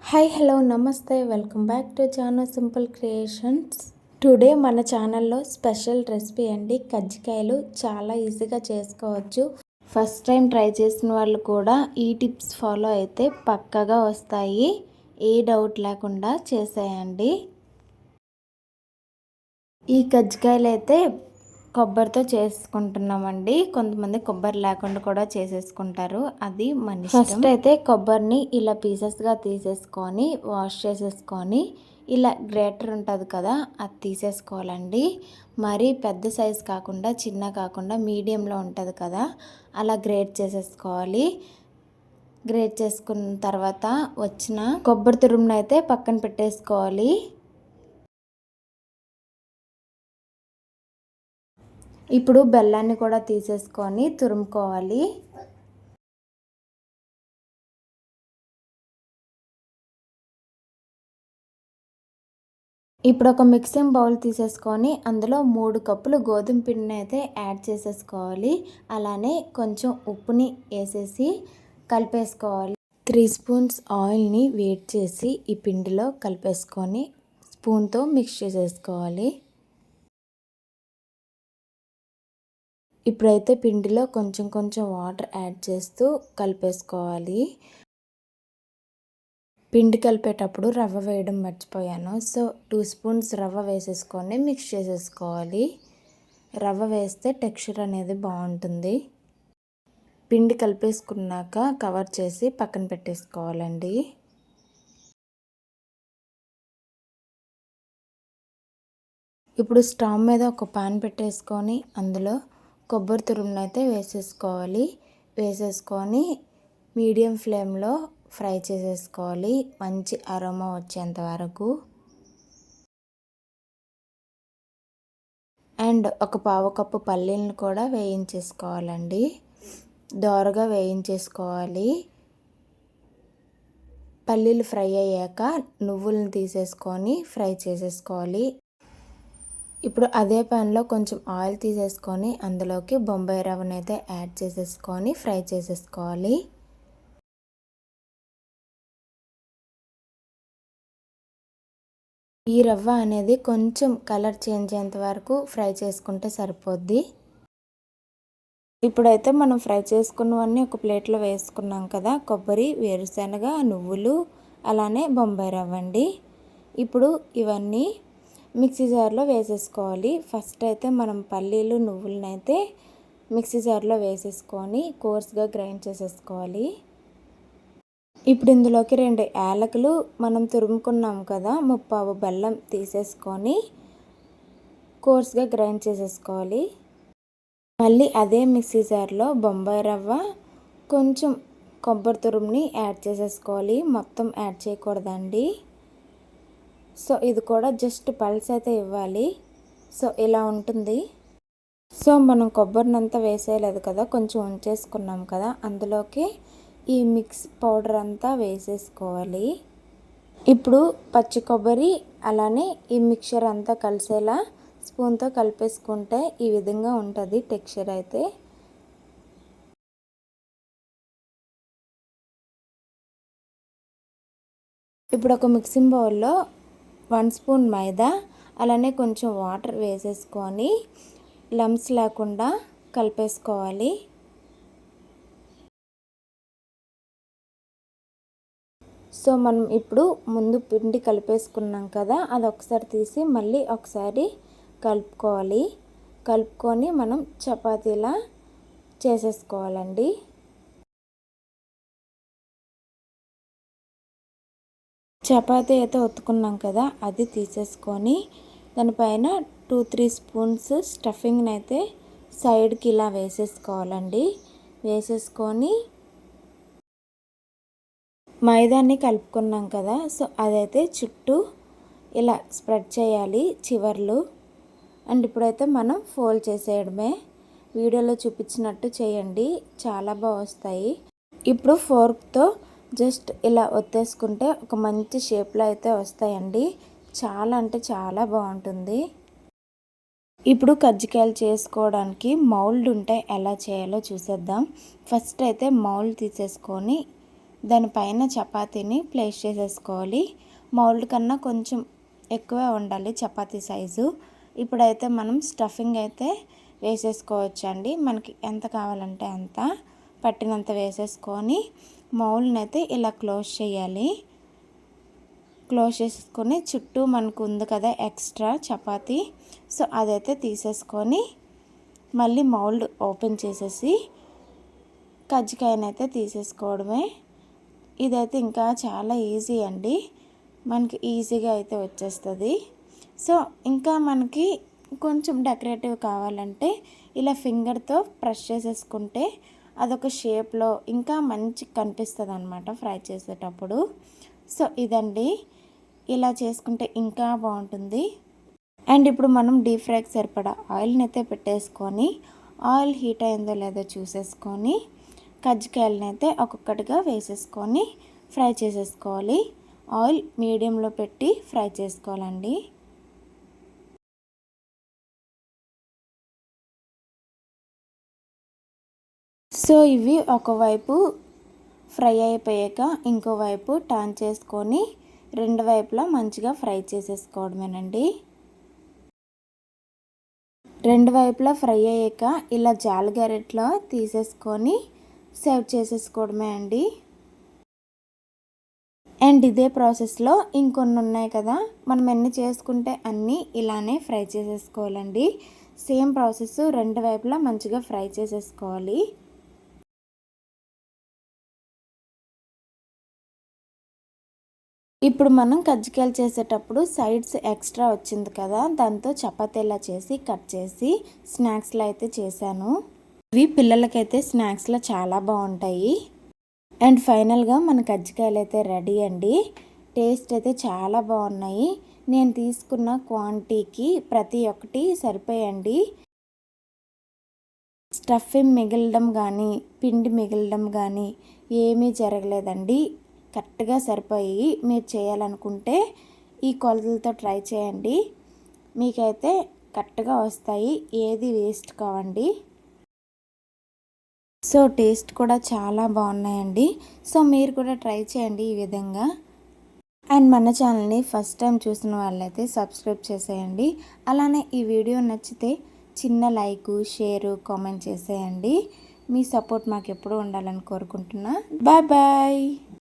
Hi hello నమస్తే welcome back to channel simple creations. Today మన ఛానల్లో స్పెషల్ రెసిపీ అండి. కజ్జికాయలు చాలా ఈజీగా చేసుకోవచ్చు. ఫస్ట్ టైం ట్రై చేసిన వాళ్ళు కూడా ఈ టిప్స్ ఫాలో అయితే పక్కగా వస్తాయి. ఏ డౌట్ లేకుండా చేసేయండి. ఈ కజ్జికాయలు అయితే కొబ్బరితో చేసుకుంటున్నామండి. కొంతమంది కొబ్బరి లేకుండా కూడా చేసేసుకుంటారు, అది మన ఇష్టం. ఫస్ట్ అయితే కొబ్బరిని ఇలా పీసెస్గా తీసేసుకొని వాష్ చేసేసుకొని ఇలా గ్రేటర్ ఉంటుంది కదా, అది తీసేసుకోవాలండి. మరీ పెద్ద సైజ్ కాకుండా చిన్న కాకుండా మీడియంలో ఉంటుంది కదా, అలా గ్రేట్ చేసేసుకోవాలి. గ్రేట్ చేసుకున్న తర్వాత వచ్చిన కొబ్బరి తురుమును అయితే పక్కన పెట్టేసుకోవాలి. ఇప్పుడు బెల్లాన్ని కూడా తీసేసుకొని తురుముకోవాలి. ఇప్పుడు ఒక మిక్సింగ్ బౌల్ తీసేసుకొని అందులో 3 కప్పులు గోధుమ పిండిని అయితే యాడ్ చేసేసుకోవాలి. అలానే కొంచెం ఉప్పుని వేసేసి కలిపేసుకోవాలి. 3 స్పూన్స్ ఆయిల్ని వేడి చేసి ఈ పిండిలో కలిపేసుకొని స్పూన్తో మిక్స్ చేసేసుకోవాలి. ఇప్పుడైతే పిండిలో కొంచెం వాటర్ యాడ్ చేస్తూ కలిపేసుకోవాలి. పిండి కలిపేటప్పుడు రవ్వ వేయడం మర్చిపోయాను. సో 2 స్పూన్స్ రవ్వ వేసేసుకొని మిక్స్ చేసేసుకోవాలి. రవ్వ వేస్తే టెక్స్చర్ అనేది బాగుంటుంది. పిండి కలిపేసుకున్నాక కవర్ చేసి పక్కన పెట్టేసుకోవాలండి. ఇప్పుడు స్టవ్ మీద ఒక పాన్ పెట్టేసుకొని అందులో కొబ్బరి తురుమును అయితే వేసేసుకొని మీడియం ఫ్లేమ్లో ఫ్రై చేసేసుకోవాలి, మంచి అరోమా వచ్చేంత వరకు. అండ్ ఒక పావు కప్పు పల్లీలను కూడా వేయించేసుకోవాలండి. దోరగా వేయించేసుకోవాలి. పల్లీలు ఫ్రై అయ్యాక నువ్వులను తీసేసుకొని ఫ్రై చేసేసుకోవాలి. ఇప్పుడు అదే ప్యాన్లో కొంచెం ఆయిల్ తీసేసుకొని అందులోకి బొంబాయి రవ్వను అయితే యాడ్ చేసేసుకొని ఫ్రై చేసేసుకోవాలి. ఈ రవ్వ అనేది కొంచెం కలర్ చేంజ్ అయ్యేంత వరకు ఫ్రై చేసుకుంటే సరిపోద్ది. ఇప్పుడైతే మనం ఫ్రై చేసుకున్నవన్నీ ఒక ప్లేట్లో వేసుకున్నాం కదా, కొబ్బరి, వేరుశనగ, నువ్వులు, అలానే బొంబాయి రవ్వ అండి. ఇప్పుడు ఇవన్నీ మిక్సీ జార్లో వేసేసుకోవాలి. ఫస్ట్ అయితే మనం పల్లీలు, నువ్వులను అయితే మిక్సీ జార్లో వేసేసుకొని కోర్స్గా గ్రైండ్ చేసేసుకోవాలి. ఇప్పుడు ఇందులోకి 2 యాలకులు, మనం తురుముకున్నాం కదా ముప్పావు బెల్లం తీసేసుకొని కోర్స్గా గ్రైండ్ చేసేసుకోవాలి. మళ్ళీ అదే మిక్సీ జార్లో బొంబాయి రవ్వ, కొంచెం కొబ్బరి తురుముని యాడ్ చేసేసుకోవాలి. మొత్తం యాడ్ చేయకూడదండి. సో ఇది కూడా జస్ట్ పల్స్ అయితే ఇవ్వాలి. సో ఇలా ఉంటుంది. సో మనం కొబ్బరినంతా వేసేయలేదు కదా, కొంచెం ఉంచేసుకున్నాం కదా, అందులోకి ఈ మిక్స్ పౌడర్ అంతా వేసేసుకోవాలి. ఇప్పుడు పచ్చి కొబ్బరి అలానే ఈ మిక్చర్ అంతా కలిసేలా స్పూన్తో కలిపేసుకుంటే ఈ విధంగా ఉంటుంది టెక్స్చర్ అయితే. ఇప్పుడు ఒక మిక్సింగ్ బౌల్లో 1 స్పూన్ మైదా అలానే కొంచెం వాటర్ వేసేసుకొని లమ్స్ లేకుండా కలిపేసుకోవాలి. సో మనం ఇప్పుడు ముందు పిండి కలిపేసుకున్నాం కదా, అది ఒకసారి తీసి మళ్ళీ ఒకసారి కలుపుకొని మనం చపాతీలా చేసేసుకోవాలండి. చపాతీ అయితే ఒత్తుకున్నాం కదా, అది తీసేసుకొని దానిపైన 2-3 స్పూన్స్ స్టఫింగ్ని అయితే సైడ్కి ఇలా వేసేసుకోవాలండి. వేసేసుకొని మైదాన్ని కలుపుకున్నాం కదా, సో అదైతే చుట్టూ ఇలా స్ప్రెడ్ చేయాలి చివర్లు. అండ్ ఇప్పుడైతే మనం ఫోల్డ్ చేసేయడమే. వీడియోలో చూపించినట్టు చేయండి, చాలా బాగా వస్తాయి. ఇప్పుడు ఫోర్క్తో జస్ట్ ఇలా ఒత్తేసుకుంటే ఒక మంచి షేప్లో అయితే వస్తాయండి. చాలా అంటే చాలా బాగుంటుంది. ఇప్పుడు కజ్జికాయలు చేసుకోవడానికి మౌల్డ్ ఉంటే ఎలా చేయాలో చూసేద్దాం. ఫస్ట్ అయితే మౌల్డ్ తీసేసుకొని దానిపైన చపాతీని ప్లేస్ చేసేసుకోవాలి. మౌల్డ్ కన్నా కొంచెం ఎక్కువే ఉండాలి చపాతీ సైజు. ఇప్పుడైతే మనం స్టఫింగ్ అయితే వేసేసుకోవచ్చండి. మనకి ఎంత కావాలంటే అంత పట్టినంత వేసేసుకొని మౌల్డ్ని అయితే ఇలా క్లోజ్ చేయాలి. క్లోజ్ చేసుకొని చుట్టూ మనకు ఉంది కదా ఎక్స్ట్రా చపాతీ, సో అదైతే తీసేసుకొని మళ్ళీ మౌల్డ్ ఓపెన్ చేసేసి కజ్జికాయనైతే తీసేసుకోవడమే. ఇదైతే ఇంకా చాలా ఈజీ అండి, మనకి ఈజీగా అయితే వచ్చేస్తుంది. సో ఇంకా మనకి కొంచెం డెకరేటివ్ కావాలంటే ఇలా ఫింగర్తో ప్రెస్ చేసేసుకుంటే అదొక షేప్లో ఇంకా మంచి కనిపిస్తుంది అనమాట ఫ్రై చేసేటప్పుడు. సో ఇదండి, ఇలా చేసుకుంటే ఇంకా బాగుంటుంది. అండ్ ఇప్పుడు మనం డీప్ ఫ్రైకి సరిపడా ఆయిల్ని అయితే పెట్టేసుకొని ఆయిల్ హీట్ అయిందో లేదో చూసేసుకొని కజ్జికాయలని అయితే ఒక్కొక్కటిగా వేసేసుకొని ఫ్రై చేసేసుకోవాలి. ఆయిల్ మీడియంలో పెట్టి ఫ్రై చేసుకోవాలండి. సో ఇవి ఒకవైపు ఫ్రై అయిపోయాక ఇంకోవైపు టర్న్ చేసుకొని రెండు వైపులా మంచిగా ఫ్రై చేసేసుకోవడమేనండి. రెండు వైపులా ఫ్రై అయ్యాక ఇలా జాలిగరిటలో తీసేసుకొని సర్వ్ చేసేసుకోవడమే అండి. అండ్ ఇదే ప్రాసెస్లో ఇంకొన్ని ఉన్నాయి కదా, మనం ఎన్ని చేసుకుంటే అన్నీ ఇలానే ఫ్రై చేసేసుకోవాలండి. సేమ్ ప్రాసెస్ రెండు వైపులా మంచిగా ఫ్రై చేసేసుకోవాలి. ఇప్పుడు మనం కజ్జికాయలు చేసేటప్పుడు సైడ్స్ ఎక్స్ట్రా వచ్చింది కదా, దాంతో చపాతీలా చేసి కట్ చేసి స్నాక్స్లో అయితే చేశాను. ఇవి పిల్లలకైతే స్నాక్స్లో చాలా బాగుంటాయి. అండ్ ఫైనల్గా మన కజ్జికాయలు అయితే రెడీ అండి. టేస్ట్ అయితే చాలా బాగున్నాయి. నేను తీసుకున్న క్వాంటిటీకి ప్రతి ఒక్కటి సరిపోయండి. స్టఫింగ్ మిగలడం కానీ పిండి మిగలడం కానీ ఏమీ జరగలేదండి. కరెక్ట్గా సరిపోయి. మీరు చేయాలనుకుంటే ఈ కొలతలతో ట్రై చేయండి, మీకైతే కరెక్ట్గా వస్తాయి. ఏది వేస్ట్ కావండి. సో టేస్ట్ కూడా చాలా బాగున్నాయండి. సో మీరు కూడా ట్రై చేయండి ఈ విధంగా. అండ్ మన ఛానల్ని ఫస్ట్ టైం చూసిన వాళ్ళైతే సబ్స్క్రైబ్ చేసేయండి. అలానే ఈ వీడియో నచ్చితే చిన్న లైకు, షేరు, కామెంట్ చేసేయండి. మీ సపోర్ట్ మాకు ఎప్పుడూ ఉండాలని కోరుకుంటున్నా. Bye bye.